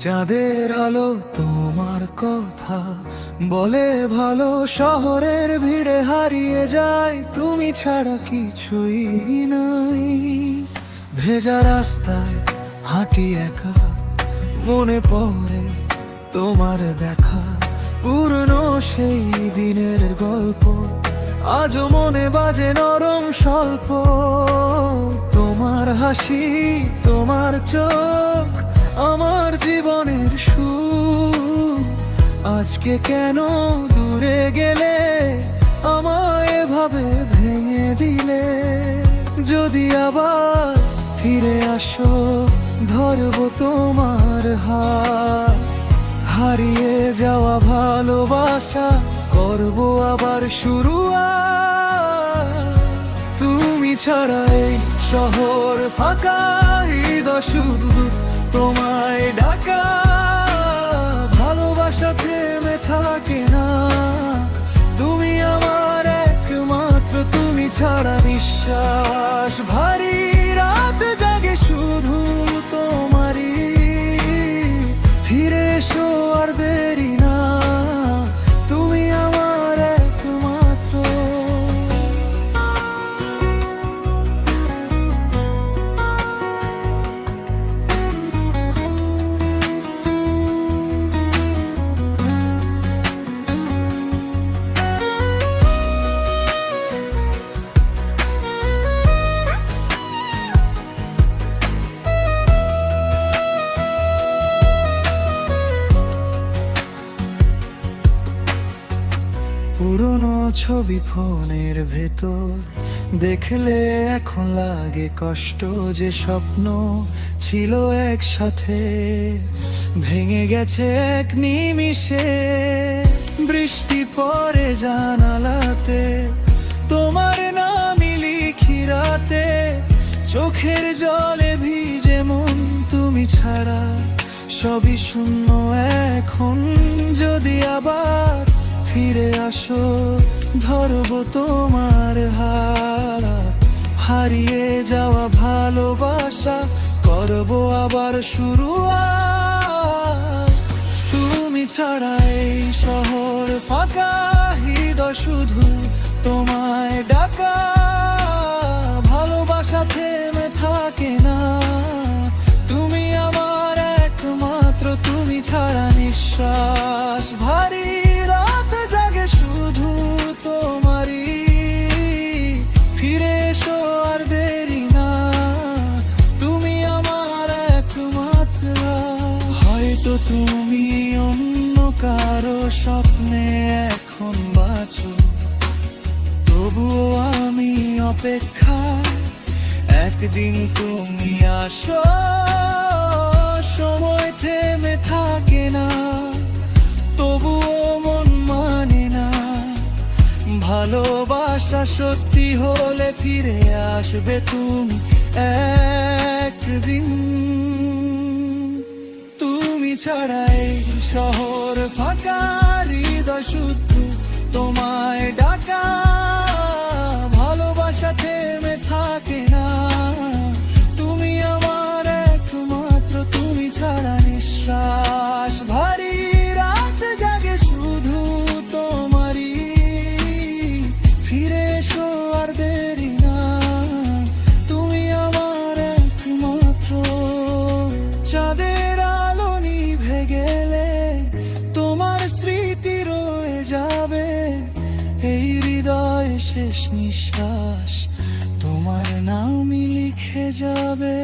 চাঁদের আলো তোমার কথা বলে ভালো, শহরের ভিড়ে হারিয়ে যায়, তুমি ছাড়া কিছুই নাই। ভেজা রাস্তায় হাঁটি একা, মনে পড়ে তোমার দেখা, পুরনো সেই দিনের গল্প আজও মনে বাজে নরম স্বল্প। তোমার হাসি, তোমার চোখ আমার জীবনের সুর। আজকে কেন দূরে গেলে, আমায় এভাবে ভেঙে দিলে? যদি আবার ফিরে আসো, ধরবো তোমার হাত। হারিয়ে যাওয়া ভালোবাসা করবো আবার শুরু। তুমি ছাড়া এই শহর ফাঁকা, হৃদয় শুধু তোমায় ডাকা। ভালোবাসা থেমে থাকে না, তুমি আমার একমাত্র। তুমি ছাড়া নিঃশ্বাস ভারী, রাত জাগে শুধু তোমারই। ফিরে এসো আর দেরি না, তুমি আমার একমাত্র। পুরনো ছবি ফোনের ভেতর দেখলে এখন লাগে কষ্ট। যে স্বপ্ন ছিল একসাথে ভেঙে গেছে এক নিমিষে। বৃষ্টি পড়ে জানালাতে, তোমার নামই লিখি রাতে। চোখের জলে ভিজে মন, তুমি ছাড়া সবই শূন্য এখন। যদি আবার ফিরে আসো, ধরবো তোমার হাত। হারিয়ে যাওয়া ভালোবাসা করবো আবার শুরু। তুমি ছাড়া এই শহর ফাঁকা, হৃদয় শুধু তোমায় ডাকা। ভালোবাসা থেমে থাকে না, তুমি আমার একমাত্র। তুমি ছাড়া নিঃশ্বাস ভারী, রাত জাগে শুধু তোমারই। ফিরে এসো আর দেরি না, তুমি আমার একমাত্র। হয়তো তুমি অন্য কারো স্বপ্নে এখন বাঁচো, তবুও আমি অপেক্ষায়। একদিন তুমি আসো, সময় থেমে থাকে না, তবুও মন মানে না। ভালোবাসা সত্যি হলে ফিরে আসবে তুমি একদিন। তুমি ছাড়া এই শহর ফাঁকা, হৃদয় শুধু তোমায় ডাকা। ভালোবাসা থেমে থাকে না, তুমি আমার একমাত্র। তুমি ছাড়া নিঃশ্বাস ভারী, রাত জাগে শুধু তোমারই। ফিরে এসো আর দেরি না, তুমি আমার একমাত্র। চাঁদের আলো নিভে গেলে, তোমার স্মৃতি রয়ে যাবে। এই হৃদয়ে শেষ নিঃশ্বাস তোমার নামই লিখে যাবে।